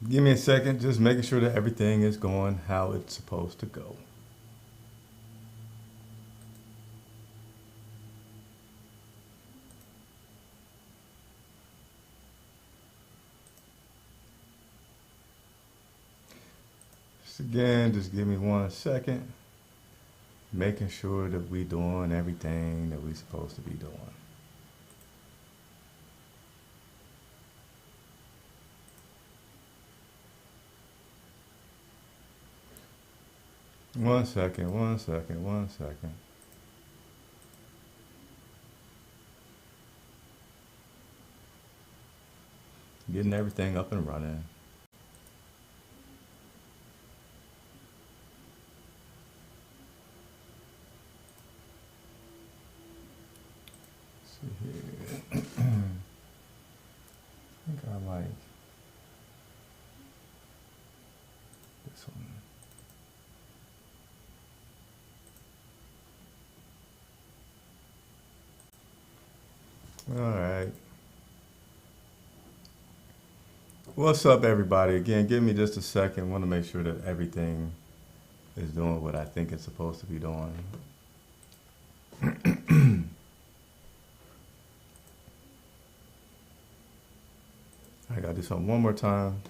Give me a second, just making sure that everything is going how it's supposed to go. Again, just give me 1 second. Making sure that we doing everything that we supposed to be doing. One second, 1 second, 1 second. Getting everything up and running. See here. I think I like this one. All right. What's up, everybody? Again, give me just a second. Want to make sure that everything is doing what I think it's supposed to be doing. I gotta do something one more time.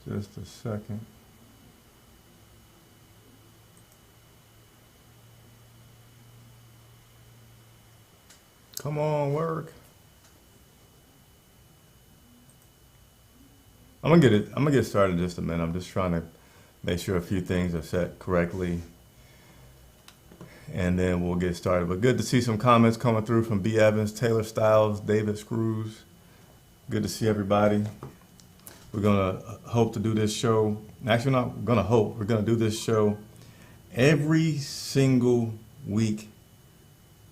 Just a second. Come on, work. I'm gonna get started in just a minute. I'm just trying to make sure a few things are set correctly, and then we'll get started. But good to see some comments coming through from B. Evans, Taylor Styles, David Screws. Good to see everybody. We're gonna hope to do this show. Actually, not gonna hope. We're gonna do this show every single week.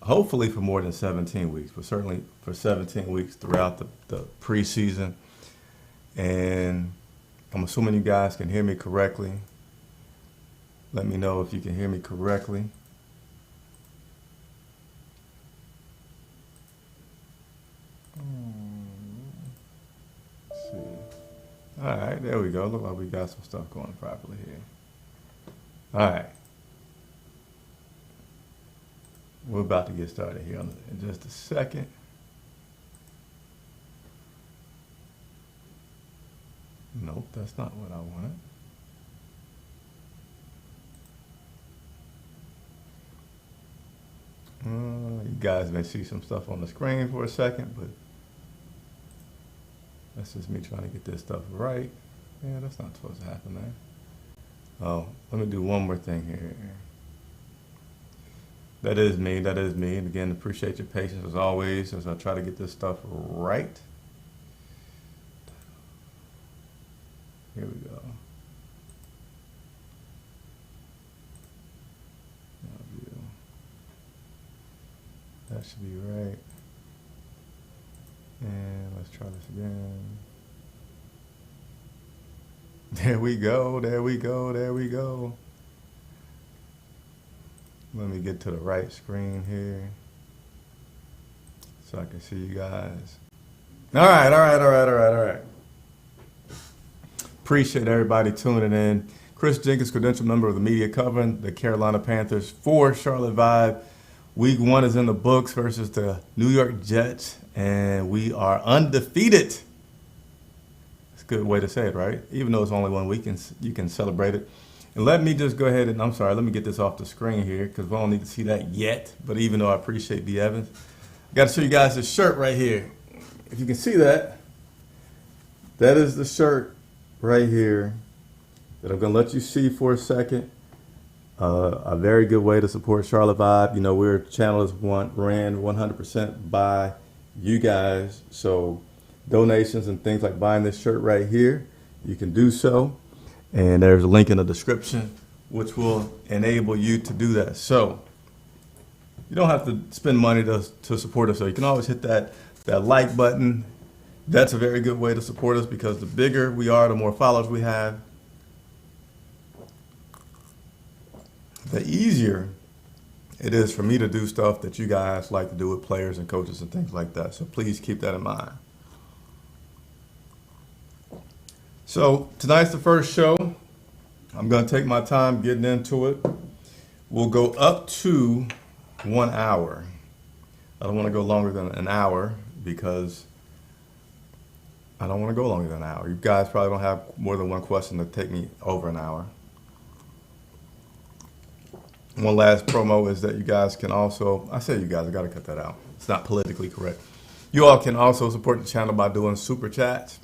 Hopefully for more than 17 weeks, but certainly for 17 weeks throughout the preseason. And I'm assuming you guys can hear me correctly. Let me know if you can hear me correctly. Let's see. All right, there we go. Look like we got some stuff going properly here. All right. We're about to get started here in just a second. Nope, that's not what I wanted. You guys may see some stuff on the screen for a second, but that's just me trying to get this stuff right. Yeah, that's not supposed to happen there. Oh, let me do one more thing here. That is me, that is me. And again, appreciate your patience as always as I try to get this stuff right. Here we go. That should be right. And let's try this again. There we go, there we go, there we go. Let me get to the right screen here so I can see you guys. All right. Appreciate everybody tuning in. Chris Jenkins, credential member of the media covering the Carolina Panthers for Charlotte Vibe. Week 1 is in the books versus the New York Jets, and we are undefeated. It's a good way to say it, right? Even though it's only 1 week, you can celebrate it. And let me just go ahead and, I'm sorry, let me get this off the screen here because we don't need to see that yet. But even though I appreciate B. Evans, I got to show you guys this shirt right here. If you can see that, that is the shirt right here that I'm going to let you see for a second. A very good way to support Charlotte Vibe. You know, we're channel is ran 100% by you guys. So donations and things like buying this shirt right here, you can do so. And there's a link in the description which will enable you to do that. So you don't have to spend money to support us. So you can always hit that like button. That's a very good way to support us because the bigger we are, the more followers we have, the easier it is for me to do stuff that you guys like to do with players and coaches and things like that. So please keep that in mind. So tonight's the first show. I'm going to take my time getting into it. We'll go up to 1 hour. I don't want to go longer than an hour because I don't want to go longer than an hour. You guys probably don't have more than one question to take me over an hour. One last promo is that you guys can also, I say you guys, I got to cut that out. It's not politically correct. You all can also support the channel by doing super chats.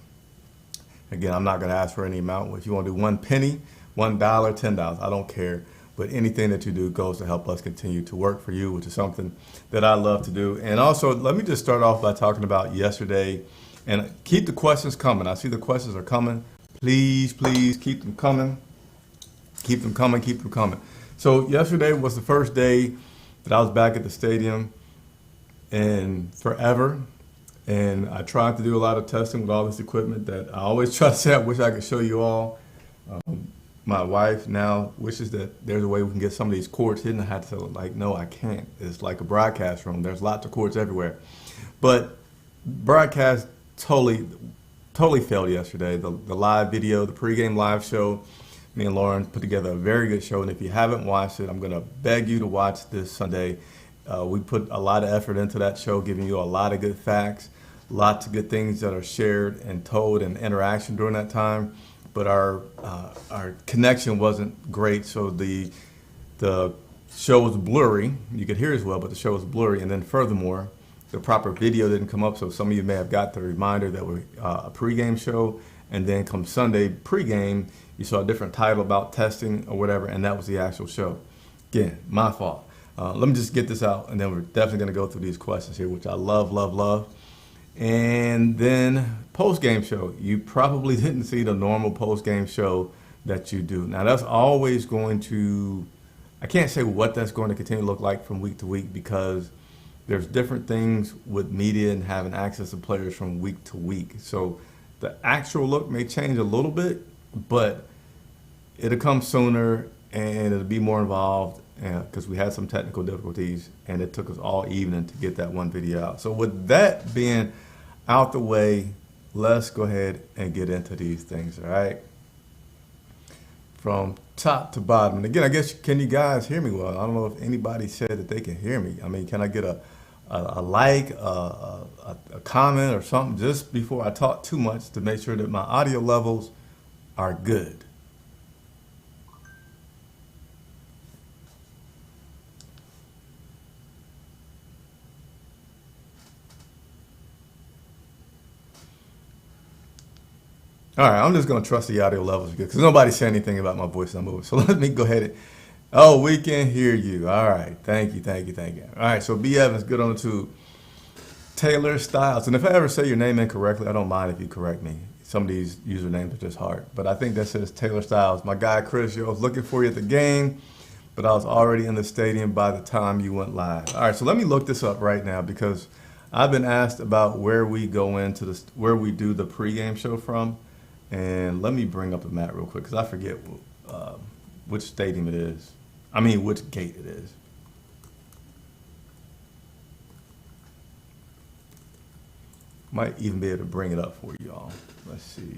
Again, I'm not going to ask for any amount. If you want to do 1 penny, $1, $10, I don't care. But anything that you do goes to help us continue to work for you, which is something that I love to do. And also, let me just start off by talking about yesterday. And keep the questions coming. I see the questions are coming. Please, please keep them coming. Keep them coming, keep them coming. So yesterday was the first day that I was back at the stadium in forever. And I tried to do a lot of testing with all this equipment that I always try to say I wish I could show you all. My wife now wishes that there's a way we can get some of these cords hidden. I had to tell her, like, no, I can't. It's like a broadcast room. There's lots of cords everywhere. But broadcast totally failed yesterday. The live video, the pregame live show, me and Lauren put together a very good show. And if you haven't watched it, I'm going to beg you to watch this Sunday. We put a lot of effort into that show, giving you a lot of good facts, lots of good things that are shared and told and interaction during that time. But our connection wasn't great, so the show was blurry. You could hear as well, but the show was blurry. And then furthermore, the proper video didn't come up, so some of you may have got the reminder that we're a pregame show, and then come Sunday pregame, you saw a different title about testing or whatever, and that was the actual show. Again, my fault. Let me just get this out, and then we're definitely going to go through these questions here, which I love, love, love. And then post-game show. You probably didn't see the normal post-game show that you do. Now, that's always going to, I can't say what that's going to continue to look like from week to week because there's different things with media and having access to players from week to week. So the actual look may change a little bit, but it'll come sooner and it'll be more involved because we had some technical difficulties and it took us all evening to get that one video out. So with that being out the way, let's go ahead and get into these things, all right? From top to bottom. And again, I guess, can you guys hear me well? I don't know if anybody said that they can hear me. I mean, can I get a like, a comment or something just before I talk too much to make sure that my audio levels are good? All right, I'm just going to trust the audio levels because nobody said anything about my voice not moving. So let me go ahead and, oh, we can hear you. All right, thank you, thank you, thank you. All right, so B. Evans, good on to Taylor Styles. And if I ever say your name incorrectly, I don't mind if you correct me. Some of these usernames are just hard. But I think that says Taylor Styles. My guy, Chris, I was looking for you at the game, but I was already in the stadium by the time you went live. All right, so let me look this up right now because I've been asked about where we go into this, where we do the pregame show from. And let me bring up the map real quick because I forget which stadium it is. I mean, which gate it is. Might even be able to bring it up for you all. Let's see.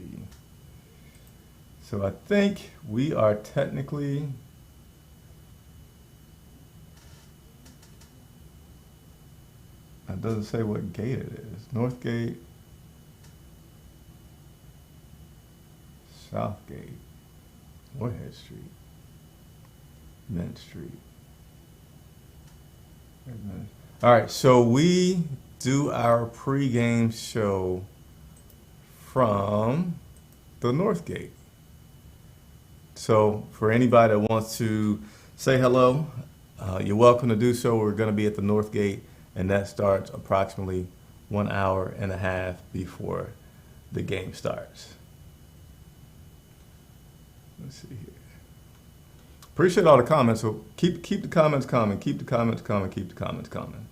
So I think we are technically, it doesn't say what gate it is. North Gate. Southgate, Moorhead Street, Mint Street. All right, so we do our pregame show from the North Gate. So for anybody that wants to say hello, you're welcome to do so. We're going to be at the North Gate, and that starts approximately 1 hour and a half before the game starts. Let's see here. Appreciate all the comments. So keep the comments coming. Keep the comments coming. Keep the comments coming.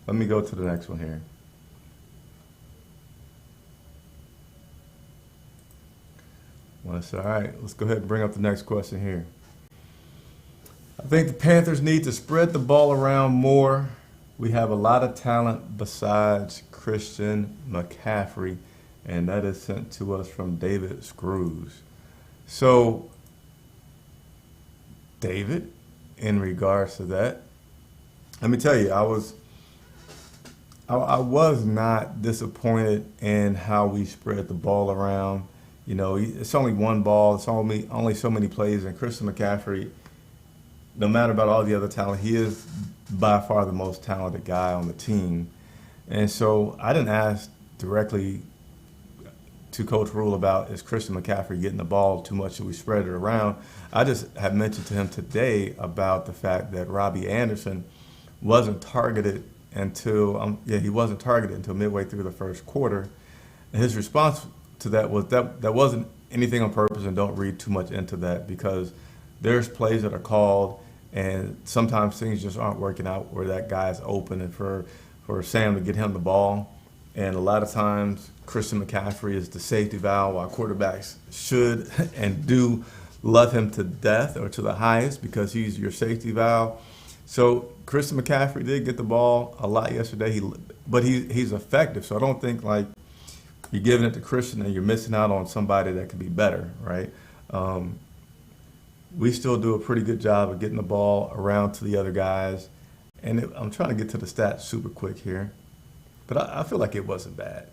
Let me go to the next one here. All right. Let's go ahead and bring up the next question here. I think the Panthers need to spread the ball around more. We have a lot of talent besides Christian McCaffrey, and that is sent to us from David Screws. So, David, in regards to that, let me tell you, I was not disappointed in how we spread the ball around. You know, it's only one ball, it's only so many plays, and Christian McCaffrey, no matter about all the other talent, he is by far the most talented guy on the team. And so I didn't ask directly to Coach Rule about, is Christian McCaffrey getting the ball too much? Should we spread it around? I just have mentioned to him today about the fact that Robbie Anderson wasn't targeted until he wasn't targeted until midway through the first quarter. And his response to that was that wasn't anything on purpose, and don't read too much into that, because there's plays that are called and sometimes things just aren't working out where that guy's open, and for Sam to get him the ball. And a lot of times Christian McCaffrey is the safety valve, while quarterbacks should and do love him to death or to the highest because he's your safety valve. So Christian McCaffrey did get the ball a lot yesterday, but he's effective. So I don't think like you're giving it to Christian and you're missing out on somebody that could be better, right? We still do a pretty good job of getting the ball around to the other guys. And I'm trying to get to the stats super quick here, but I feel like it wasn't bad.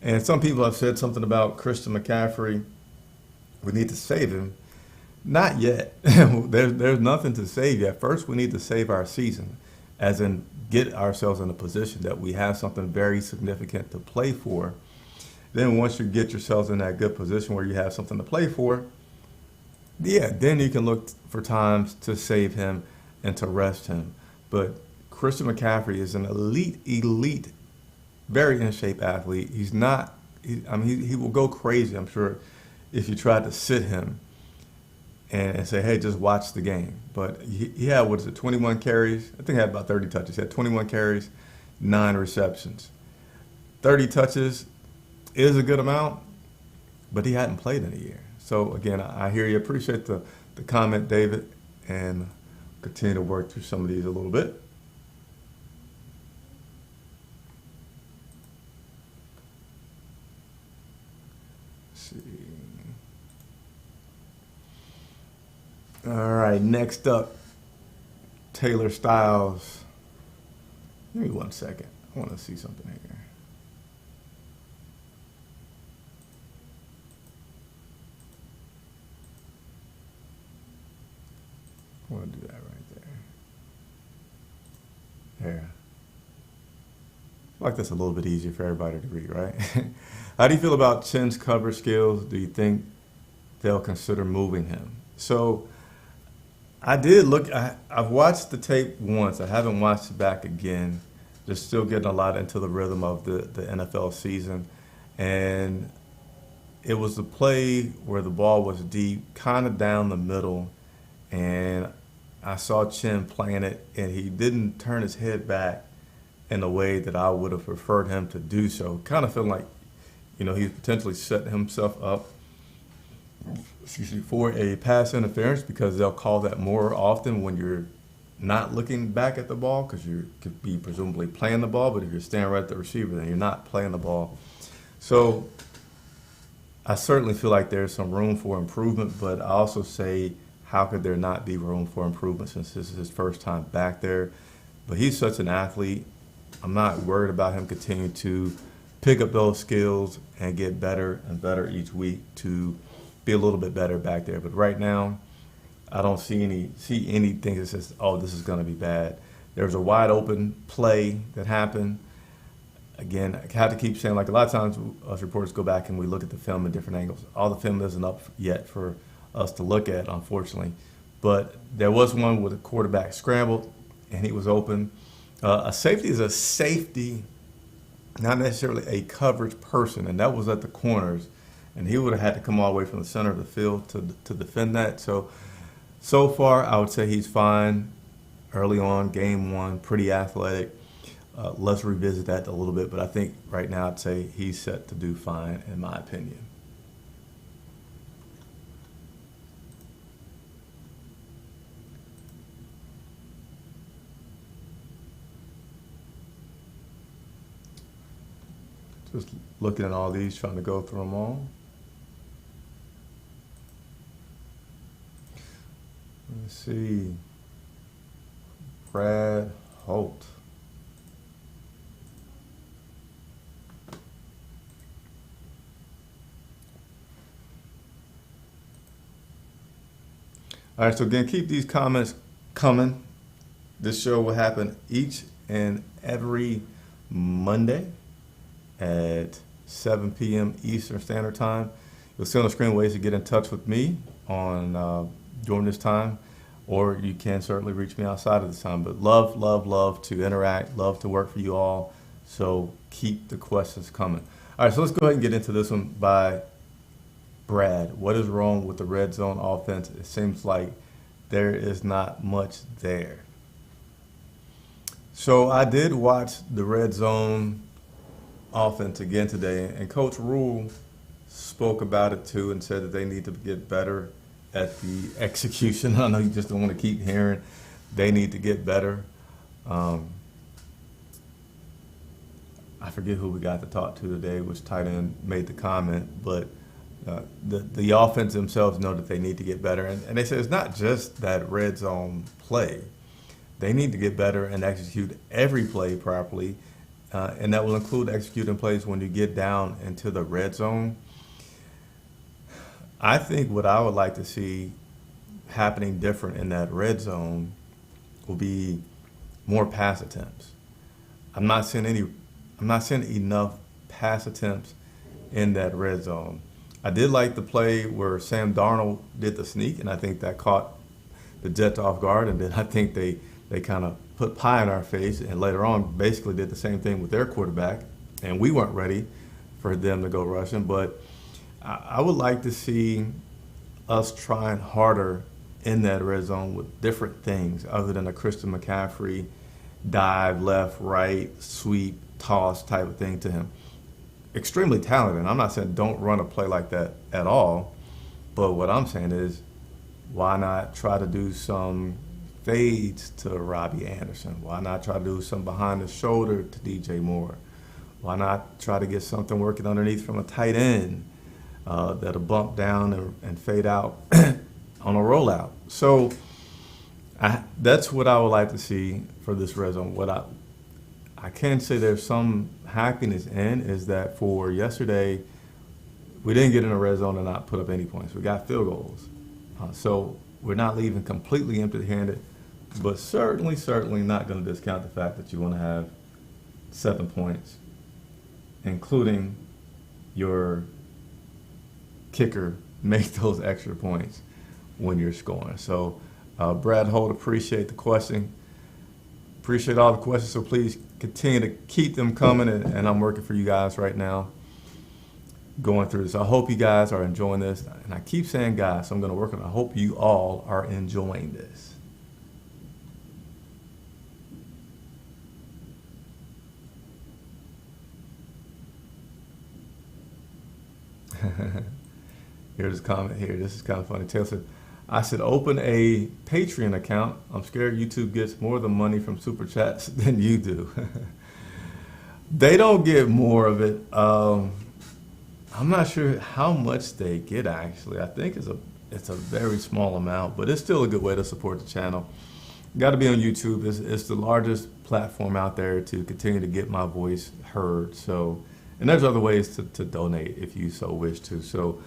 And some people have said something about Christian McCaffrey. We need to save him. Not yet. There's nothing to save yet. First, we need to save our season, as in get ourselves in a position that we have something very significant to play for. Then once you get yourselves in that good position where you have something to play for, then you can look for times to save him and to rest him. But Christian McCaffrey is an elite, very in shape athlete. He will go crazy, I'm sure, if you try to sit him and say, hey, just watch the game. But he had, 21 carries? I think he had about 30 touches. He had 21 carries, 9 receptions. 30 touches is a good amount, but he hadn't played in a year. So, again, I hear you. Appreciate the comment, David, and continue to work through some of these a little bit. Let's see. All right, next up, Taylor Styles. Give me 1 second. I want to see something here. I want to do that right there. There. I like that's a little bit easier for everybody to read, right? How do you feel about Chin's cover skills? Do you think they'll consider moving him? So I did look. I've watched the tape once. I haven't watched it back again. Just still getting a lot into the rhythm of the NFL season. And it was the play where the ball was deep, kind of down the middle, and I saw Chin playing it, and he didn't turn his head back in a way that I would have preferred him to do so. Kind of feeling like, he's potentially setting himself up, for a pass interference, because they'll call that more often when you're not looking back at the ball, because you could be presumably playing the ball, but if you're standing right at the receiver, then you're not playing the ball. So I certainly feel like there's some room for improvement, but I also say, how could there not be room for improvement since this is his first time back there? But he's such an athlete. I'm not worried about him continuing to pick up those skills and get better and better each week to be a little bit better back there. But right now, I don't see anything that says, oh, this is going to be bad. There was a wide open play that happened. Again, I have to keep saying, like a lot of times us reporters go back and we look at the film at different angles. All the film isn't up yet for us to look at, unfortunately. But there was one where the quarterback scrambled and he was open. A safety is a safety, not necessarily a coverage person, and that was at the corners. And he would have had to come all the way from the center of the field to defend that. So far, I would say he's fine. Early on, game one, pretty athletic. Let's revisit that a little bit, but I think right now I'd say he's set to do fine, in my opinion. Just looking at all these, trying to go through them all. Let's see. Brad Holt. All right, so again, keep these comments coming. This show will happen each and every Monday at 7 p.m. Eastern Standard Time. You'll see on the screen ways to get in touch with me on during this time, or you can certainly reach me outside of this time. But love to interact, love to work for you all. So keep the questions coming. All right, so let's go ahead and get into this one by Brad. What is wrong with the red zone offense? It seems like there is not much there. So I did watch the red zone offense again today, and Coach Rule spoke about it too and said that they need to get better at the execution. I know you just don't want to keep hearing they need to get better. I forget who we got to talk to today, which tight end made the comment, but the offense themselves know that they need to get better. And they said it's not just that red zone play. They need to get better and execute every play properly, and that will include executing plays when you get down into the red zone. I think what I would like to see happening different in that red zone will be more pass attempts. I'm not seeing enough pass attempts in that red zone. I did like the play where Sam Darnold did the sneak, and I think that caught the Jets off guard, and then I think they kind of put pie in our face, and later on basically did the same thing with their quarterback, and we weren't ready for them to go rushing. But I would like to see us trying harder in that red zone with different things other than a Christian McCaffrey dive, left, right, sweep, toss type of thing to him. Extremely talented. I'm not saying don't run a play like that at all, but what I'm saying is why not try to do some fades to Robbie Anderson? Why not try to do some behind the shoulder to DJ Moore? Why not try to get something working underneath from a tight end that'll bump down and fade out on a rollout? So that's what I would like to see for this red zone. What I can say there's some happiness in is that for yesterday, we didn't get in the red zone and not put up any points. We got field goals. So we're not leaving completely empty-handed, but certainly not going to discount the fact that you want to have 7 points, including your kicker make those extra points when you're scoring. So Brad Holt, appreciate the question. Appreciate all the questions, so please continue to keep them coming, and I'm working for you guys right now going through this. I hope you guys are enjoying this, and I keep saying guys, so I'm going to work on it. I hope you all are enjoying this. Here's a comment here. This is kind of funny. Taylor said, I should open a Patreon account. I'm scared YouTube gets more of the money from Super Chats than you do. They don't get more of it. I'm not sure how much they get, actually. I think it's a very small amount, but it's still a good way to support the channel. Got to be on YouTube. It's the largest platform out there to continue to get my voice heard. So, and there's other ways to donate if you so wish to. So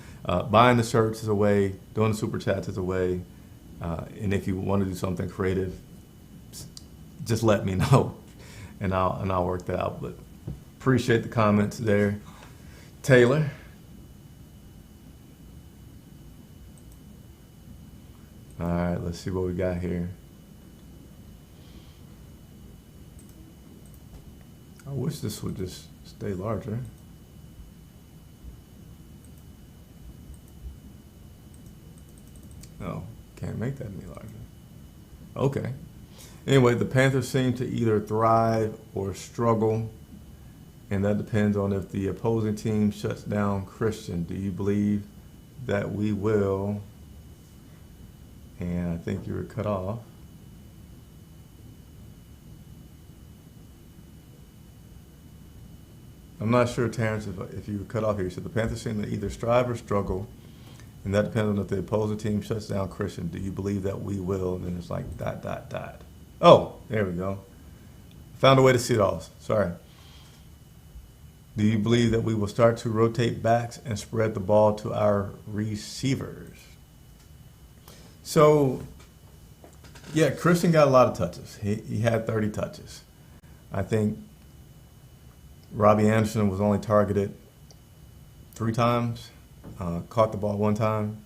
buying the shirts is a way, doing the Super Chats is a way, and if you want to do something creative, just let me know, and I'll work that out. But appreciate the comments there, Taylor. All right, let's see what we got here. I wish this would just stay larger. No, can't make that any larger. Okay. Anyway, the Panthers seem to either thrive or struggle, and that depends on if the opposing team shuts down Christian. Do you believe that we will? And I think you were cut off. I'm not sure, Terrence, if you were cut off here. You said the Panthers seem to either strive or struggle, and that depends on if the opposing team shuts down Christian. Do you believe that we will? And then it's like dot, dot, dot. Oh, there we go. Found a way to see it all. Sorry. Do you believe that we will start to rotate backs and spread the ball to our receivers? So, yeah, Christian got a lot of touches. He had 30 touches. I think Robbie Anderson was only targeted 3 times, caught the ball 1 time.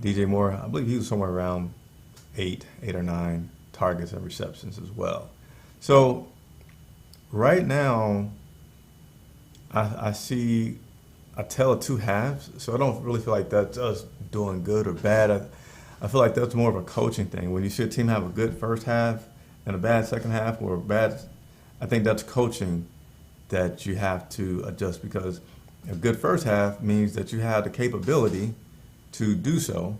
DJ Moore, I believe he was somewhere around 8 or 9 targets and receptions as well. So right now, I see a tale of 2 halves. So I don't really feel like that's us doing good or bad. I feel like that's more of a coaching thing. When you see a team have a good first half and a bad second half, or a bad, I think that's coaching that you have to adjust, because a good first half means that you have the capability to do so,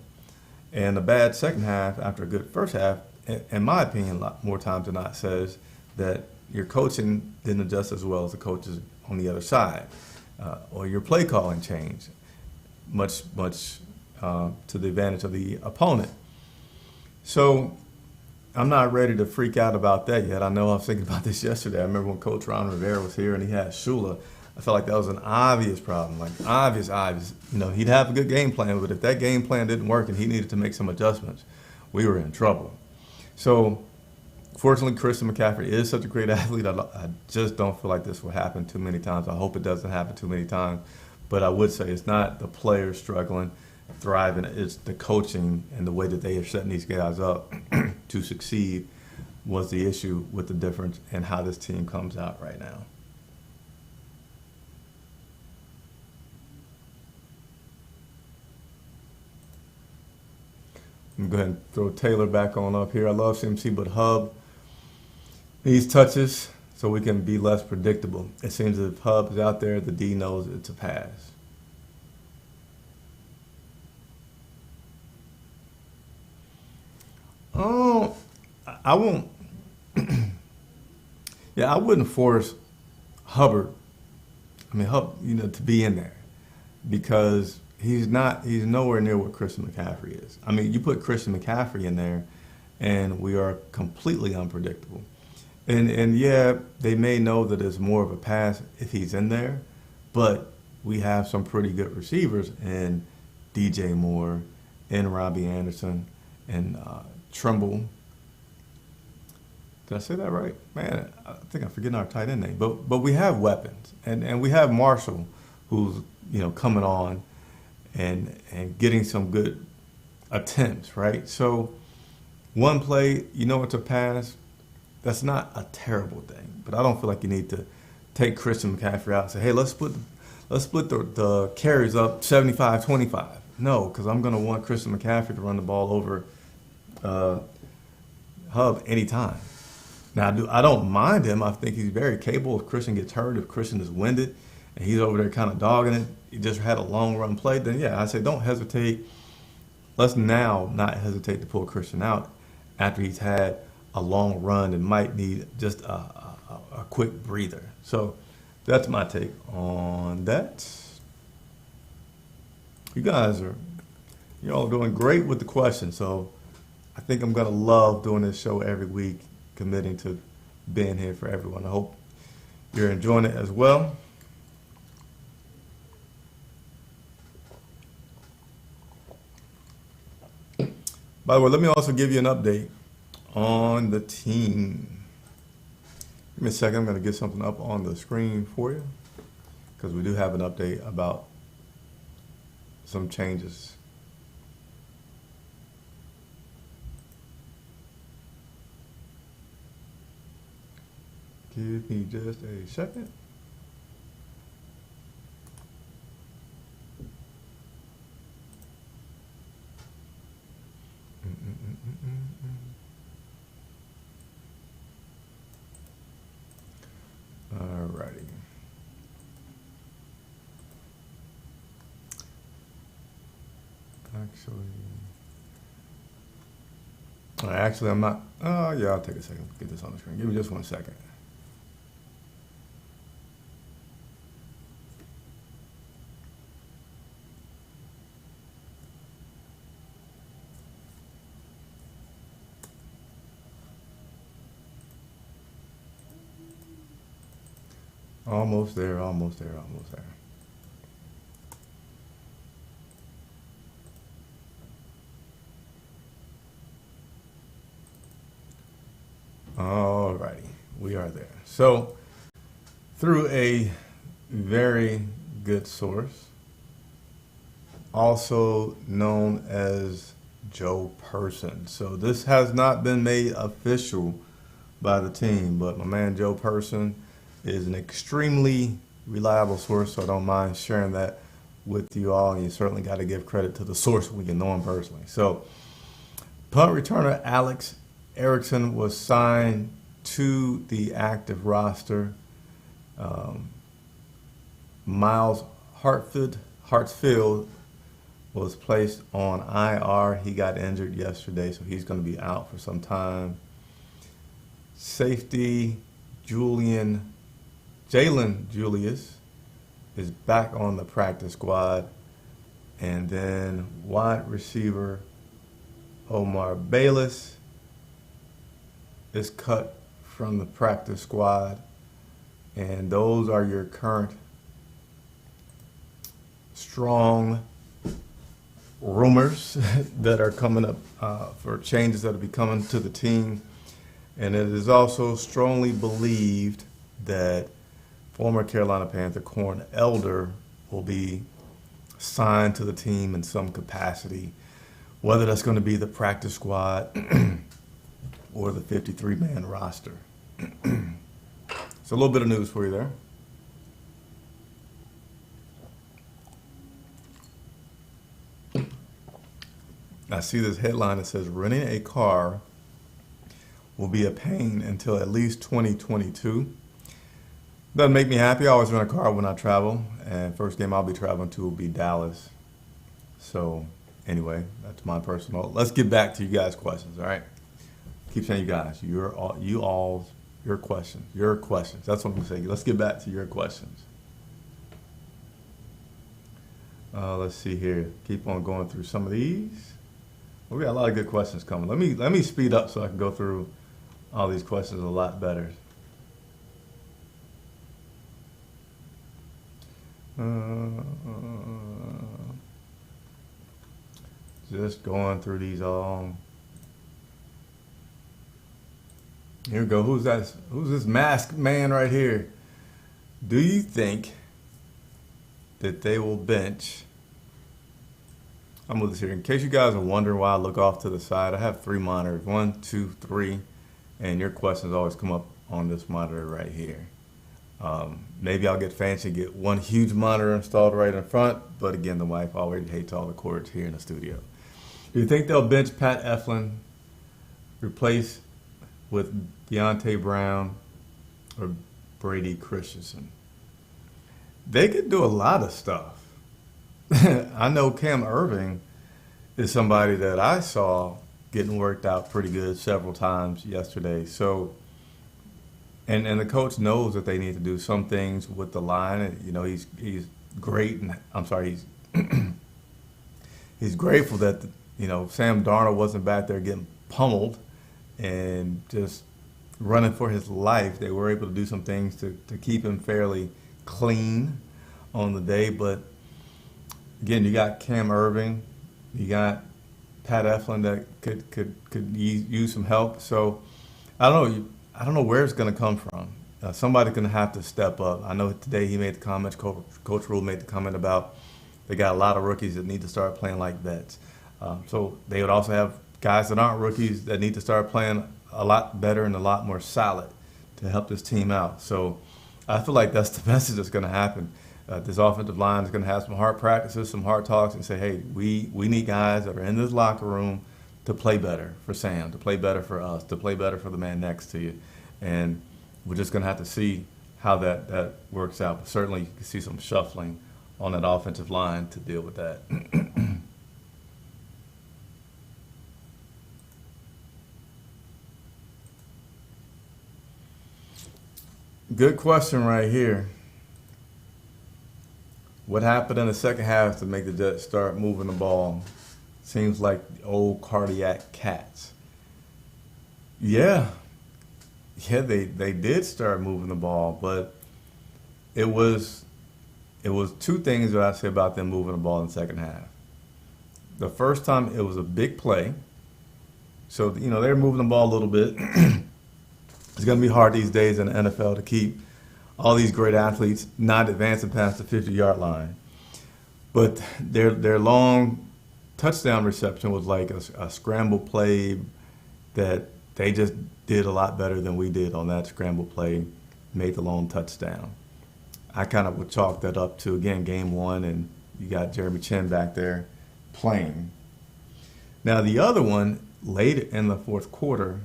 and a bad second half after a good first half, in my opinion, a lot more times than not, says that your coaching didn't adjust as well as the coaches on the other side, or your play calling changed much to the advantage of the opponent. So I'm not ready to freak out about that yet. I know I was thinking about this yesterday. I remember when Coach Ron Rivera was here and he had Shula. I felt like that was an obvious problem, like obvious. You know, he'd have a good game plan, but if that game plan didn't work and he needed to make some adjustments, we were in trouble. So fortunately, Christian McCaffrey is such a great athlete. I just don't feel like this will happen too many times. I hope it doesn't happen too many times. But I would say it's not the players struggling, thriving. It's the coaching and the way that they are setting these guys up to succeed was the issue with the difference in how this team comes out right now. I'm going to go ahead and throw Taylor back on up here. I love CMC, but Hub needs touches so we can be less predictable. It seems if Hub is out there, the D knows it's a pass. Oh, I won't. Yeah, I wouldn't force Hubbard. To be in there, because he's nowhere near what Christian McCaffrey is. I mean, you put Christian McCaffrey in there, and we are completely unpredictable. And yeah, they may know that it's more of a pass if he's in there, but we have some pretty good receivers in DJ Moore, and Robbie Anderson, and Trumbull. Did I say that right? Man, I think I'm forgetting our tight end name. But we have weapons, and we have Marshall, who's coming on and getting some good attempts, right? So one play, it's a pass. That's not a terrible thing, but I don't feel like you need to take Christian McCaffrey out and say, hey, let's split the carries up 75-25. No, because I'm going to want Christian McCaffrey to run the ball over Hub anytime. Now, I don't mind him. I think he's very capable. If Christian gets hurt, if Christian is winded, and he's over there kind of dogging it, he just had a long run play, then yeah, I say don't hesitate. Let's now not hesitate to pull Christian out after he's had a long run and might need just a quick breather. So that's my take on that. You all are doing great with the questions. So I think I'm going to love doing this show every week, committing to being here for everyone. I hope you're enjoying it as well. By the way, let me also give you an update on the team. Give me a second. I'm going to get something up on the screen for you, because we do have an update about some changes. Give me just a second. Alrighty. Actually, I'm not. Oh, yeah, I'll take a second to get this on the screen. Give me just 1 second. Almost there, almost there, almost there. Alrighty, we are there. So, through a very good source, also known as Joe Person. So this has not been made official by the team, but my man Joe Person is an extremely reliable source, so I don't mind sharing that with you all. And you certainly got to give credit to the source when you know him personally. So, punt returner Alex Erickson was signed to the active roster. Miles Hartsfield was placed on IR. He got injured yesterday, so he's going to be out for some time. Safety Jalen Julius is back on the practice squad. And then wide receiver Omar Bayless is cut from the practice squad. And those are your current strong rumors that are coming up for changes that will be coming to the team. And it is also strongly believed that former Carolina Panther Corn Elder will be signed to the team in some capacity, whether that's going to be the practice squad or the 53-man roster. So a little bit of news for you there. I see this headline that says renting a car will be a pain until at least 2022. Doesn't make me happy. I always rent a car when I travel, and first game I'll be traveling to will be Dallas. So anyway, that's my personal. Let's get back to you guys' questions. All right, keep saying you guys, your questions. That's what I'm gonna say. Let's get back to your questions. Let's see here. Keep on going through some of these. We got a lot of good questions coming. Let me speed up so I can go through all these questions a lot better. Just going through these all. Here we go. Who's that? Who's this masked man right here? Do you think that they will bench? I'm with this here. In case you guys are wondering why I look off to the side, I have 3 monitors, 1, 2, 3, and your questions always come up on this monitor right here. Maybe I'll get fancy, get one huge monitor installed right in front, but again, the wife already hates all the cords here in the studio. Do you think they'll bench Pat Eflin, replace with Deontay Brown or Brady Christensen? They could do a lot of stuff. I know Cam Irving is somebody that I saw getting worked out pretty good several times yesterday. So, and the coach knows that they need to do some things with the line. You know, he's great, and I'm sorry, he's grateful that Sam Darnold wasn't back there getting pummeled and just running for his life. They were able to do some things to keep him fairly clean on the day, but again, you got Cam Irving, you got Pat Eflin that could use some help. So I don't know where it's going to come from. Somebody's going to have to step up. I know today he made the comment, Coach Rule made the comment about they got a lot of rookies that need to start playing like vets. So they would also have guys that aren't rookies that need to start playing a lot better and a lot more solid to help this team out. So I feel like that's the message that's going to happen. This offensive line is going to have some hard practices, some hard talks, and say, hey, we need guys that are in this locker room to play better for Sam, to play better for us, to play better for the man next to you. And we're just going to have to see how that works out. But certainly you can see some shuffling on that offensive line to deal with that. Good question right here. What happened in the second half to make the Jets start moving the ball? Seems like the old cardiac cats. Yeah, they did start moving the ball, but it was two things that I say about them moving the ball in the second half. The first time it was a big play, so they're moving the ball a little bit. It's going to be hard these days in the NFL to keep all these great athletes not advancing past the 50-yard line. But their long touchdown reception was like a scramble play that they just did a lot better than we did on that scramble play, made the long touchdown. I kind of would chalk that up to, again, game one, and you got Jeremy Chin back there playing. Now, the other one, late in the fourth quarter,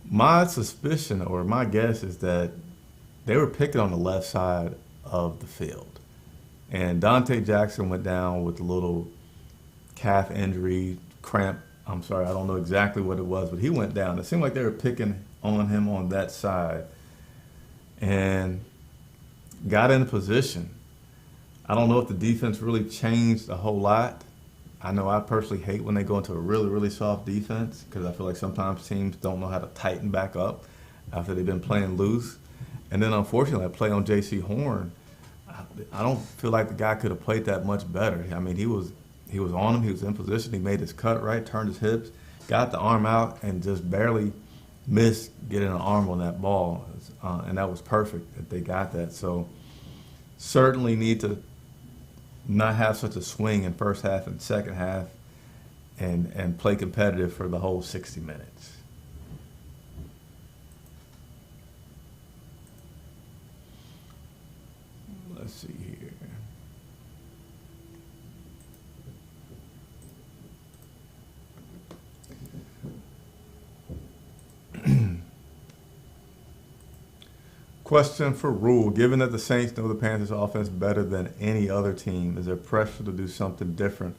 my suspicion or my guess is that they were picking on the left side of the field. And Dante Jackson went down with a little calf injury, cramp. I'm sorry, I don't know exactly what it was, but he went down. It seemed like they were picking on him on that side and got in position. I don't know if the defense really changed a whole lot. I know I personally hate when they go into a really, really soft defense because I feel like sometimes teams don't know how to tighten back up after they've been playing loose. And then unfortunately, I play on J.C. Horn. I don't feel like the guy could have played that much better. I mean, he was on him. He was in position. He made his cut right, turned his hips, got the arm out, and just barely missed getting an arm on that ball. And that was perfect that they got that. So certainly need to not have such a swing in first half and second half and play competitive for the whole 60 minutes. Let's see here. Question for Rule. Given that the Saints know the Panthers offense better than any other team, is there pressure to do something different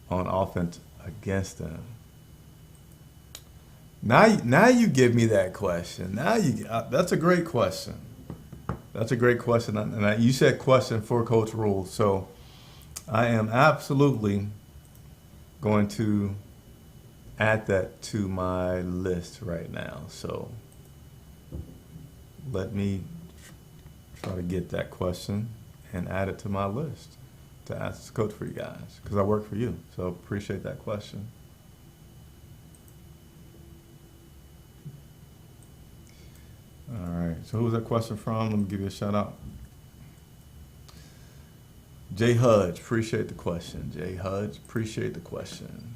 on offense against them? Now you give me that question. That's a great question. That's a great question. And you said question for Coach Rule. So I am absolutely going to add that to my list right now. So let me try to get that question and add it to my list to ask the coach for you guys because I work for you. So appreciate that question. All right. So who was that question from? Let me give you a shout out. Jay Hudge, appreciate the question. Jay Hudge, appreciate the question.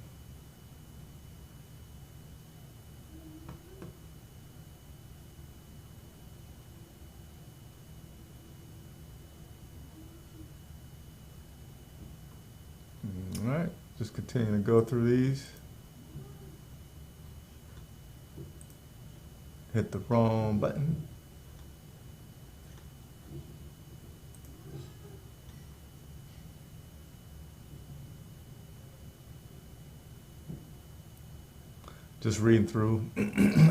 All right, just continue to go through these. Hit the wrong button. Just reading through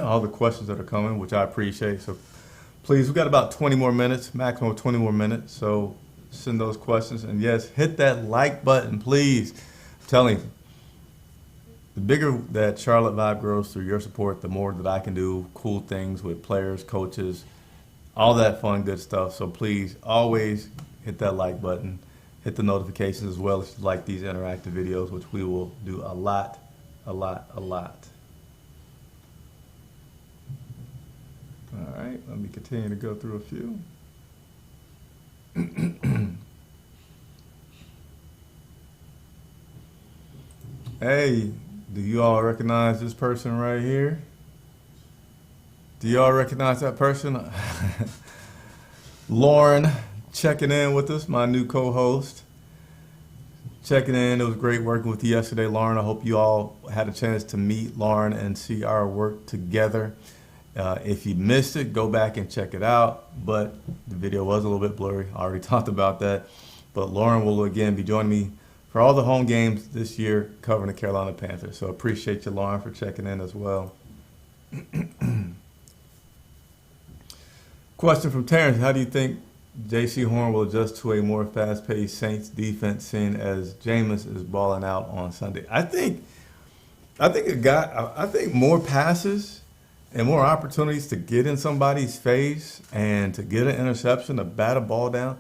all the questions that are coming, which I appreciate. So please, we've got about 20 more minutes, maximum of 20 more minutes. So send those questions. And yes, hit that like button, please. I'm telling you, the bigger that Charlotte Vibe grows through your support, the more that I can do cool things with players, coaches, all that fun, good stuff. So please always hit that like button, hit the notifications as well as like these interactive videos, which we will do a lot. All right, let me continue to go through a few. Hey, do you all recognize this person right here? Do you all recognize that person? Lauren checking in with us, my new co-host. Checking in. It was great working with you yesterday, Lauren. I hope you all had a chance to meet Lauren and see our work together. If you missed it, go back and check it out. But the video was a little bit blurry. I already talked about that. But Lauren will again be joining me for all the home games this year covering the Carolina Panthers. So appreciate you, Lauren, for checking in as well. Question from Terrence. How do you think J.C. Horn will adjust to a more fast-paced Saints defense, seeing as Jameis is balling out on Sunday? I think more passes and more opportunities to get in somebody's face and to get an interception, to bat a ball down.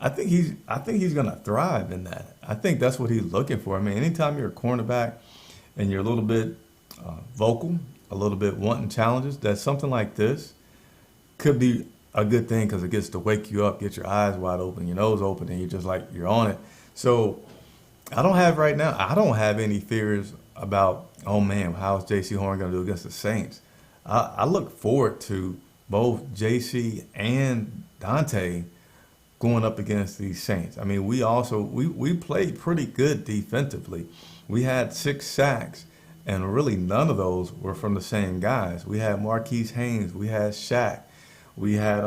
I think he's gonna thrive in that. I think that's what he's looking for. I mean, anytime you're a cornerback and you're a little bit vocal, a little bit wanting challenges, that something like this could be a good thing because it gets to wake you up, get your eyes wide open, your nose open, and you're just like you're on it. So I don't have right now. I don't have any fears about, oh man, how is J.C. Horn going to do against the Saints? I look forward to both J.C. and Dante going up against these Saints. I mean, we played pretty good defensively. We had 6 sacks, and really none of those were from the same guys. We had Marquise Haynes, we had Shaq, we had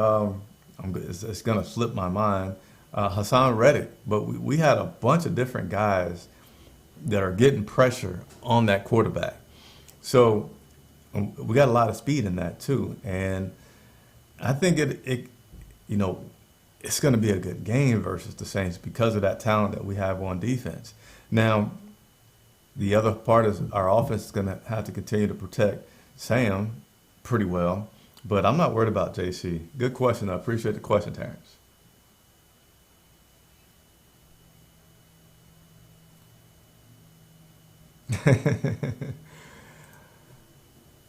it's gonna slip my mind, Hassan Reddick, but we had a bunch of different guys that are getting pressure on that quarterback. So we got a lot of speed in that too, and I think it you know it's going to be a good game versus the Saints because of that talent that we have on defense. Now, the other part is our offense is going to have to continue to protect Sam pretty well, but I'm not worried about JC. Good question. I appreciate the question, Terrence.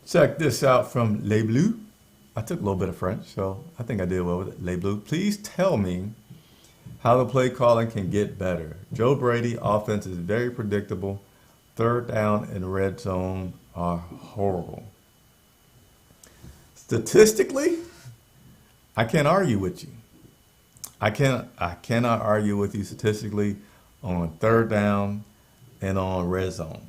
Check this out from Les Bleus. I took a little bit of French, so I think I did well with it. Les Bleus. Please tell me how the play calling can get better. Joe Brady offense is very predictable. Third down and red zone are horrible. Statistically, I can't argue with you. I cannot argue with you statistically on third down and on red zone.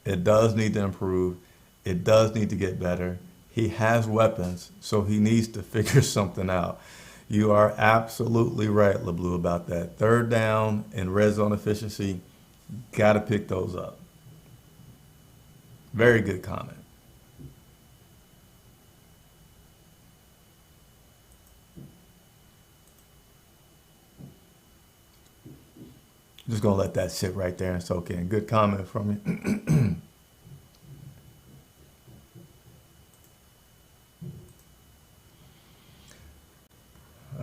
It does need to improve. It does need to get better. He has weapons, so he needs to figure something out. You are absolutely right, LeBlue, about that. Third down and red zone efficiency, got to pick those up. Very good comment. Just going to let that sit right there and soak in. Good comment from you.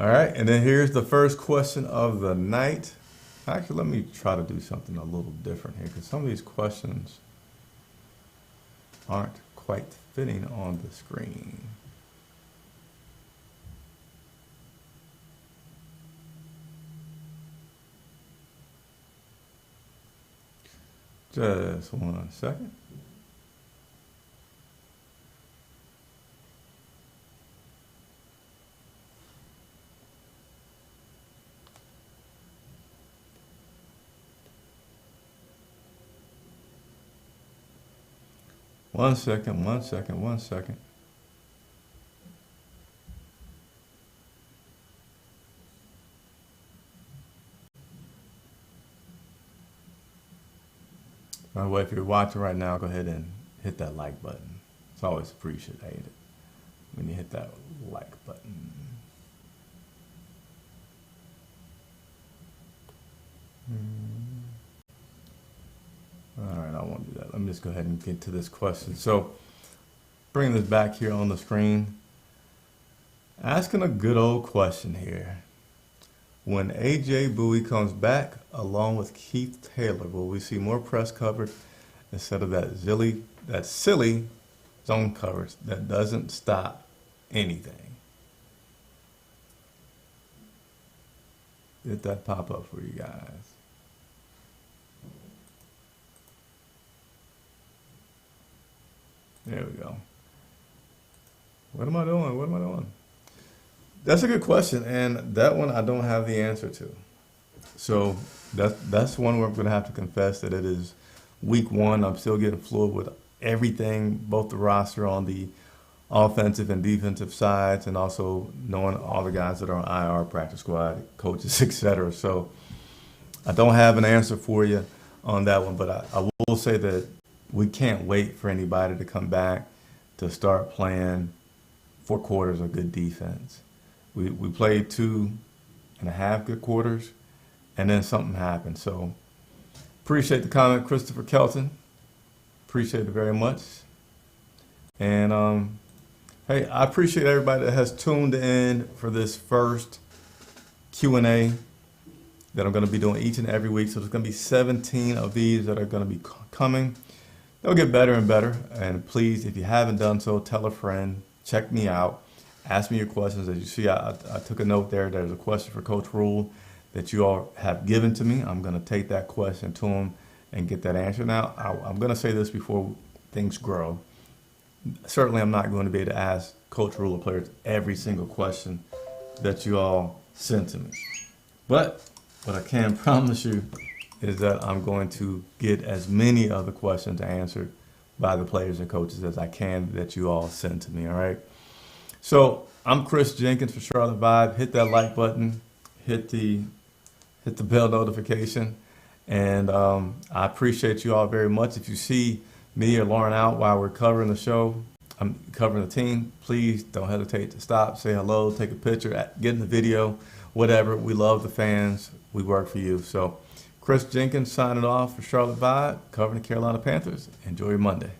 All right, and then here's the first question of the night. Actually, let me try to do something a little different here because some of these questions aren't quite fitting on the screen. Just 1 second. One second, 1 second, 1 second. By the way, if you're watching right now, go ahead and hit that like button. It's always appreciated when you hit that like button. All right, I won't do that. Let me just go ahead and get to this question. So, bring this back here on the screen. Asking a good old question here. When AJ Bowie comes back, along with Keith Taylor, will we see more press coverage instead of that silly zone coverage that doesn't stop anything? Did that pop up for you guys? There we go. What am I doing? What am I doing? That's a good question, and that one I don't have the answer to. So that's one where I'm going to have to confess that it is week 1. I'm still getting fluid with everything, both the roster on the offensive and defensive sides, and also knowing all the guys that are on IR, practice squad, coaches, etc. So I don't have an answer for you on that one, but I will say that we can't wait for anybody to come back to start playing 4 quarters of good defense. We played 2.5 good quarters, and then something happened. So appreciate the comment, Christopher Kelton. Appreciate it very much. And Hey, I appreciate everybody that has tuned in for this first Q&A that I'm going to be doing each and every week. So there's going to be 17 of these that are going to be coming. They'll get better and better. And please, if you haven't done so, tell a friend, check me out, ask me your questions. As you see, I took a note there. There's a question for Coach Rule that you all have given to me. I'm going to take that question to him and get that answer. Now, I'm going to say this before things grow. Certainly, I'm not going to be able to ask Coach Rule or players every single question that you all send to me. But what I can promise you is that I'm going to get as many of the questions answered by the players and coaches as I can that you all send to me, all right? So I'm Chris Jenkins for Charlotte Vibe. Hit that like button, hit the bell notification, and I appreciate you all very much. If you see me or Lauren out while we're covering the show, I'm covering the team, please don't hesitate to stop, say hello, take a picture, get in the video, whatever. We love the fans. We work for you. So Chris Jenkins signing off for Charlotte Vibe, covering the Carolina Panthers. Enjoy your Monday.